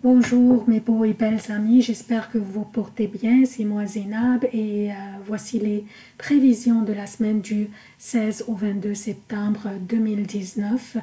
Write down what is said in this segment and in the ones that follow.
Bonjour mes beaux et belles amis, j'espère que vous vous portez bien, c'est moi Zénab et voici les prévisions de la semaine du 16 au 22 septembre 2019.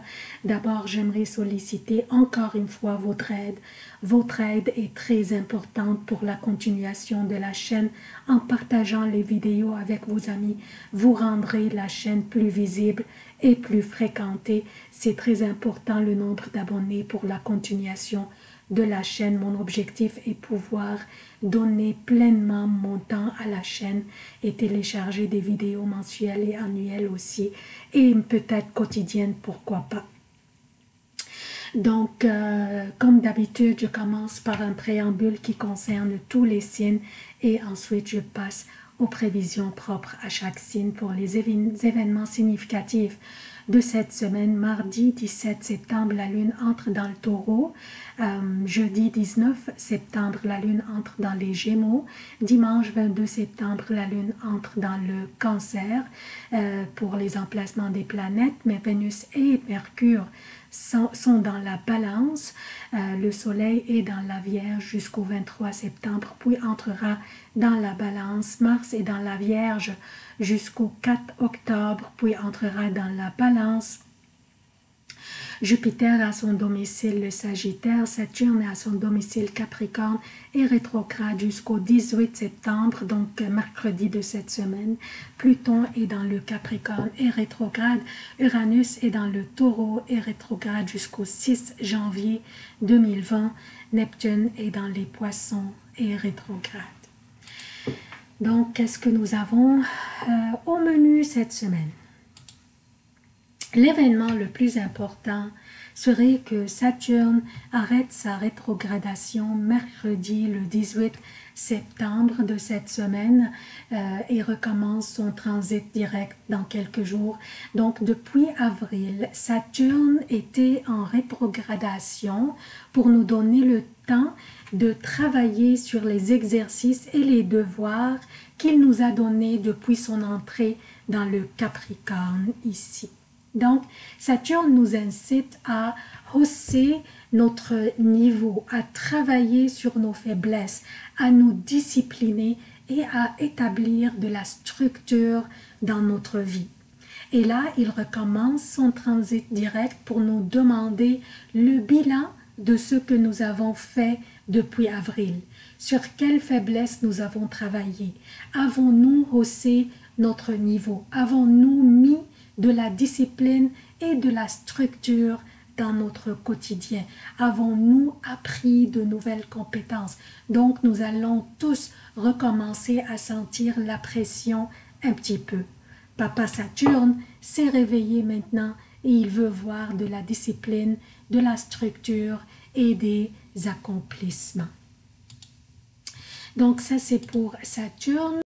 D'abord, j'aimerais solliciter encore une fois votre aide. Votre aide est très importante pour la continuation de la chaîne. En partageant les vidéos avec vos amis, vous rendrez la chaîne plus visible et plus fréquentée. C'est très important le nombre d'abonnés pour la continuation de la chaîne. Mon objectif est pouvoir donner pleinement mon temps à la chaîne et télécharger des vidéos mensuelles et annuelles aussi, et peut-être quotidiennes, pourquoi pas. Donc, comme d'habitude, je commence par un préambule qui concerne tous les signes et ensuite je passe aux prévisions propres à chaque signe pour les événements significatifs de cette semaine. Mardi 17 septembre, la lune entre dans le taureau. Jeudi 19 septembre, la lune entre dans les Gémeaux. Dimanche 22 septembre, la lune entre dans le Cancer. Pour les emplacements des planètes, mais Vénus et Mercure sont dans la balance. Le soleil est dans la Vierge jusqu'au 23 septembre, puis entrera dans la balance. Mars est dans la Vierge jusqu'au 4 octobre, puis entrera dans la balance. Jupiter a son domicile le Sagittaire, Saturne a son domicile Capricorne et rétrograde jusqu'au 18 septembre, donc mercredi de cette semaine. Pluton est dans le Capricorne et rétrograde, Uranus est dans le Taureau et rétrograde jusqu'au 6 janvier 2020, Neptune est dans les Poissons et rétrograde. Donc, qu'est-ce que nous avons au menu cette semaine? L'événement le plus important serait que Saturne arrête sa rétrogradation mercredi le 18 septembre de cette semaine et recommence son transit direct dans quelques jours. Donc depuis avril, Saturne était en rétrogradation pour nous donner le temps de travailler sur les exercices et les devoirs qu'il nous a donnés depuis son entrée dans le Capricorne ici. Donc, Saturne nous incite à hausser notre niveau, à travailler sur nos faiblesses, à nous discipliner et à établir de la structure dans notre vie. Et là, il recommence son transit direct pour nous demander le bilan de ce que nous avons fait depuis avril. Sur quelles faiblesses nous avons travaillé? Avons-nous haussé notre niveau? Avons-nous mis de la discipline et de la structure dans notre quotidien? Avons-nous appris de nouvelles compétences? Donc, nous allons tous recommencer à sentir la pression un petit peu. Papa Saturne s'est réveillé maintenant et il veut voir de la discipline, de la structure et des accomplissements. Donc, ça c'est pour Saturne.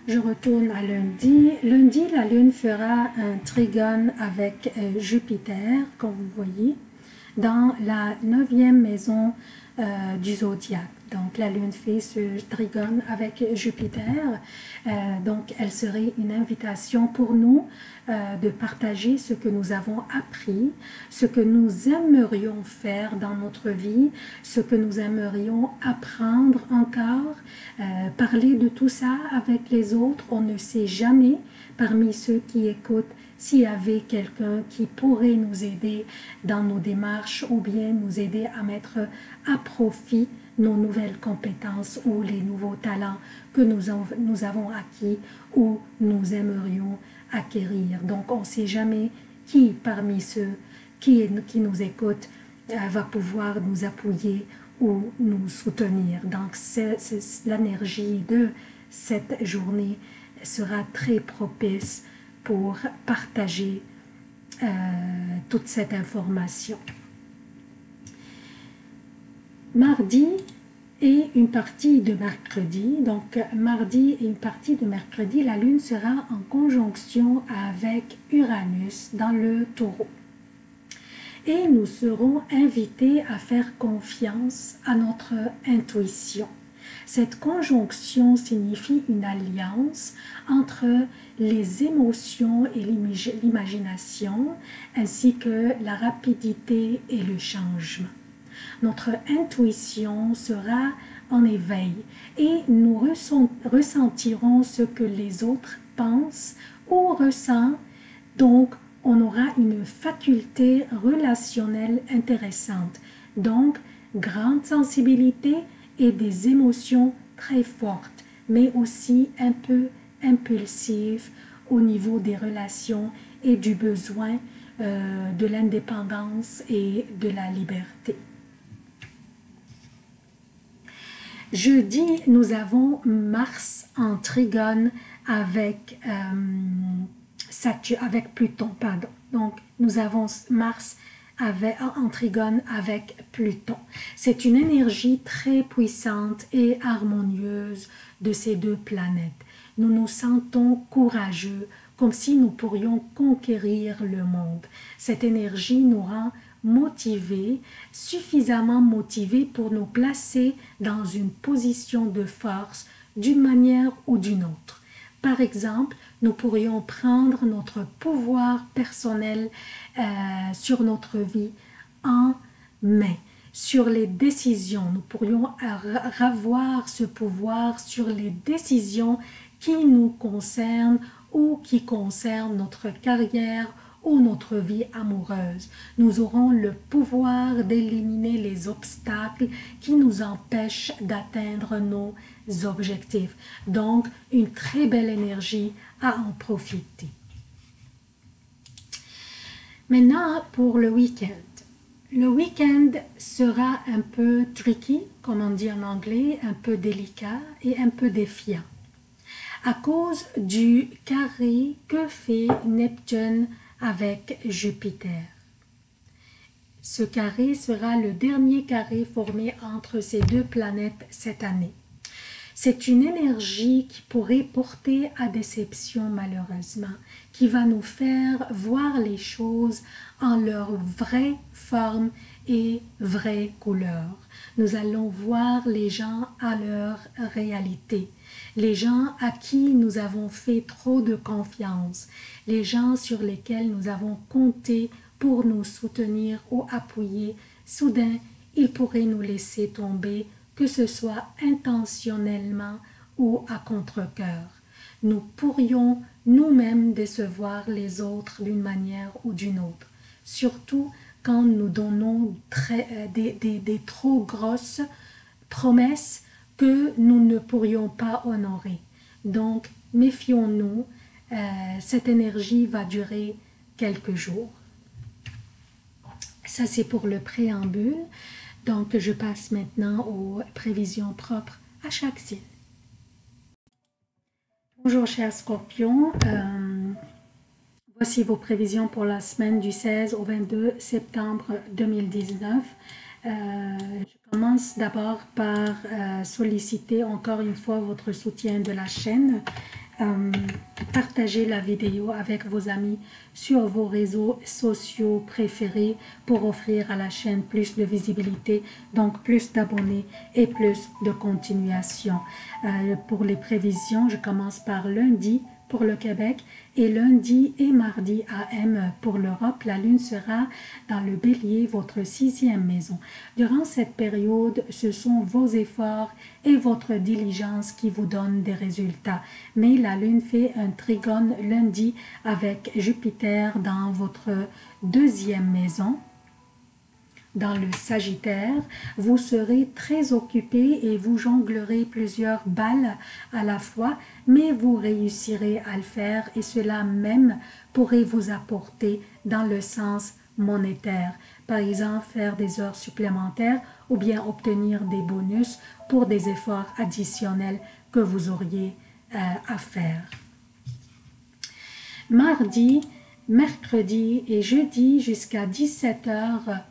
Je retourne à lundi. Lundi, la lune fera un trigone avec Jupiter, comme vous voyez, dans la 9e maison du zodiaque. Donc, la lune fait ce trigone avec Jupiter. Donc, elle serait une invitation pour nous de partager ce que nous avons appris, ce que nous aimerions faire dans notre vie, ce que nous aimerions apprendre encore, parler de tout ça avec les autres. On ne sait jamais, parmi ceux qui écoutent, s'il y avait quelqu'un qui pourrait nous aider dans nos démarches ou bien nous aider à mettre à profit nos nouvelles compétences ou les nouveaux talents que nous avons acquis ou nous aimerions acquérir. Donc, on ne sait jamais qui parmi ceux qui nous écoutent va pouvoir nous appuyer ou nous soutenir. Donc, l'énergie de cette journée sera très propice pour partager toute cette information. Mardi et une partie de mercredi, donc mardi et une partie de mercredi, la lune sera en conjonction avec Uranus dans le Taureau. Et nous serons invités à faire confiance à notre intuition. Cette conjonction signifie une alliance entre les émotions et l'imagination, ainsi que la rapidité et le changement. Notre intuition sera en éveil et nous ressentirons ce que les autres pensent ou ressentent. Donc, on aura une faculté relationnelle intéressante. Donc, grande sensibilité et des émotions très fortes, mais aussi un peu impulsives au niveau des relations et du besoin de l'indépendance et de la liberté. Jeudi, nous avons Mars en trigone avec, avec Pluton. Pardon. Donc, nous avons Mars en trigone avec Pluton. C'est une énergie très puissante et harmonieuse de ces deux planètes. Nous nous sentons courageux, comme si nous pourrions conquérir le monde. Cette énergie nous rend motivés, suffisamment motivés pour nous placer dans une position de force d'une manière ou d'une autre. Par exemple, nous pourrions prendre notre pouvoir personnel sur notre vie en main. Sur les décisions, nous pourrions avoir ce pouvoir sur les décisions qui nous concernent ou qui concernent notre carrière ou notre vie amoureuse. Nous aurons le pouvoir d'éliminer les obstacles qui nous empêchent d'atteindre nos objectifs. Donc, une très belle énergie à en profiter. Maintenant, pour le week-end. Le week-end sera un peu tricky, comme on dit en anglais, un peu délicat et un peu défiant. À cause du carré que fait Neptune avec Jupiter. Ce carré sera le dernier carré formé entre ces deux planètes cette année. C'est une énergie qui pourrait porter à déception malheureusement, qui va nous faire voir les choses en leur vraie forme et vraie couleur. Nous allons voir les gens à leur réalité, les gens à qui nous avons fait trop de confiance, les gens sur lesquels nous avons compté pour nous soutenir ou appuyer. Soudain, ils pourraient nous laisser tomber, que ce soit intentionnellement ou à contre-cœur. Nous pourrions nous-mêmes décevoir les autres d'une manière ou d'une autre, surtout quand nous donnons des trop grosses promesses que nous ne pourrions pas honorer. Donc, méfions-nous, cette énergie va durer quelques jours. Ça, c'est pour le préambule. Donc, je passe maintenant aux prévisions propres à chaque signe. Bonjour, chers scorpions. Voici vos prévisions pour la semaine du 16 au 22 septembre 2019. Je commence d'abord par solliciter encore une fois votre soutien de la chaîne. Partagez la vidéo avec vos amis sur vos réseaux sociaux préférés pour offrir à la chaîne plus de visibilité, donc plus d'abonnés et plus de continuation. Pour les prévisions, je commence par lundi pour le Québec et lundi et mardi AM pour l'Europe. La lune sera dans le bélier, votre 6e maison. Durant cette période, ce sont vos efforts et votre diligence qui vous donnent des résultats. Mais la lune fait un trigone lundi avec Jupiter dans votre 2e maison. Dans le Sagittaire, vous serez très occupé et vous jonglerez plusieurs balles à la fois, mais vous réussirez à le faire et cela même pourrait vous apporter dans le sens monétaire. Par exemple, faire des heures supplémentaires ou bien obtenir des bonus pour des efforts additionnels que vous auriez à faire. Mardi, mercredi et jeudi jusqu'à 17 h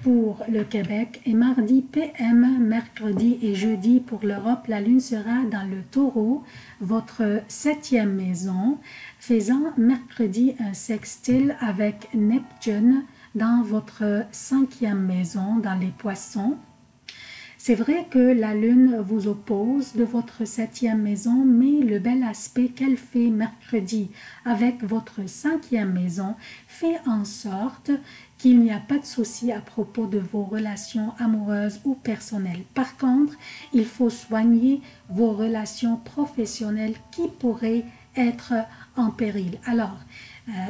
pour le Québec et mardi PM, mercredi et jeudi pour l'Europe. La lune sera dans le Taureau, votre 7e maison, faisant mercredi un sextile avec Neptune dans votre 5e maison dans les Poissons. C'est vrai que la lune vous oppose de votre 7e maison, mais le bel aspect qu'elle fait mercredi avec votre 5e maison fait en sorte qu'il n'y a pas de souci à propos de vos relations amoureuses ou personnelles. Par contre, il faut soigner vos relations professionnelles qui pourraient être en péril. Alors,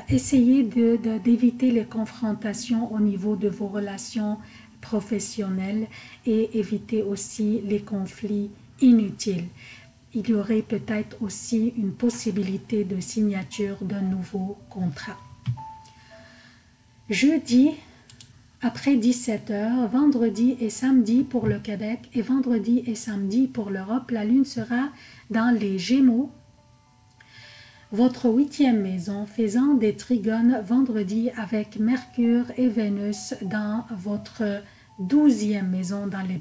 essayez d'éviter les confrontations au niveau de vos relations professionnelles et évitez aussi les conflits inutiles. Il y aurait peut-être aussi une possibilité de signature d'un nouveau contrat. Jeudi, après 17h, vendredi et samedi pour le Québec et vendredi et samedi pour l'Europe, la lune sera dans les Gémeaux, votre 8e maison faisant des trigones vendredi avec Mercure et Vénus dans votre 12e maison dans la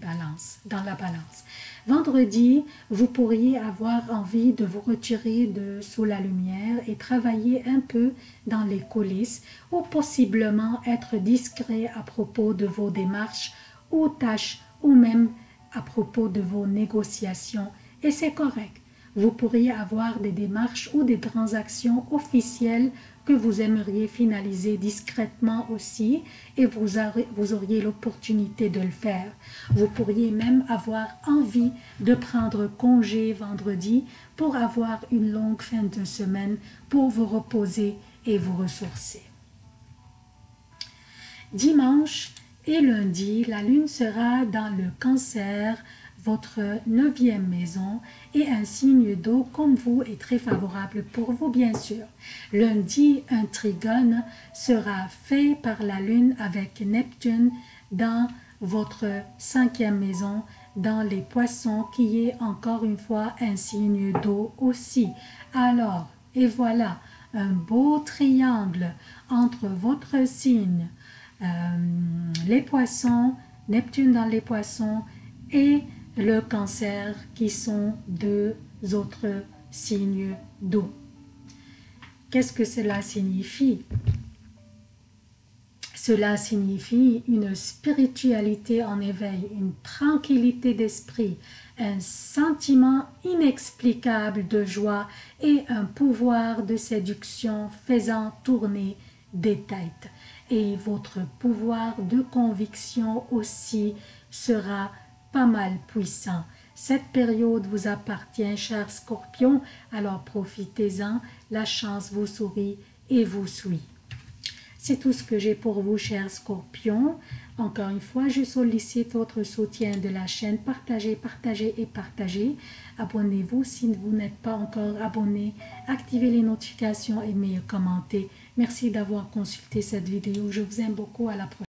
balance. Vendredi, vous pourriez avoir envie de vous retirer sous la lumière et travailler un peu dans les coulisses ou possiblement être discret à propos de vos démarches ou tâches ou même à propos de vos négociations et c'est correct. Vous pourriez avoir des démarches ou des transactions officielles que vous aimeriez finaliser discrètement aussi et vous auriez l'opportunité de le faire. Vous pourriez même avoir envie de prendre congé vendredi pour avoir une longue fin de semaine pour vous reposer et vous ressourcer. Dimanche et lundi, la lune sera dans le Cancer, votre 9e maison et un signe d'eau comme vous est très favorable pour vous bien sûr. Lundi, un trigone sera fait par la lune avec Neptune dans votre 5e maison dans les poissons qui est encore une fois un signe d'eau aussi. Alors, et voilà, un beau triangle entre votre signe, les poissons, Neptune dans les poissons et le Cancer qui sont deux autres signes d'eau. Qu'est-ce que cela signifie? Cela signifie une spiritualité en éveil, une tranquillité d'esprit, un sentiment inexplicable de joie et un pouvoir de séduction faisant tourner des têtes. Et votre pouvoir de conviction aussi sera pas mal puissant. Cette période vous appartient, cher Scorpion, alors profitez-en, la chance vous sourit et vous suit. C'est tout ce que j'ai pour vous, chers Scorpions. Encore une fois, je sollicite votre soutien de la chaîne. Partagez, partagez et partagez. Abonnez-vous si vous n'êtes pas encore abonné. Activez les notifications, aimez et commentez. Merci d'avoir consulté cette vidéo. Je vous aime beaucoup. À la prochaine.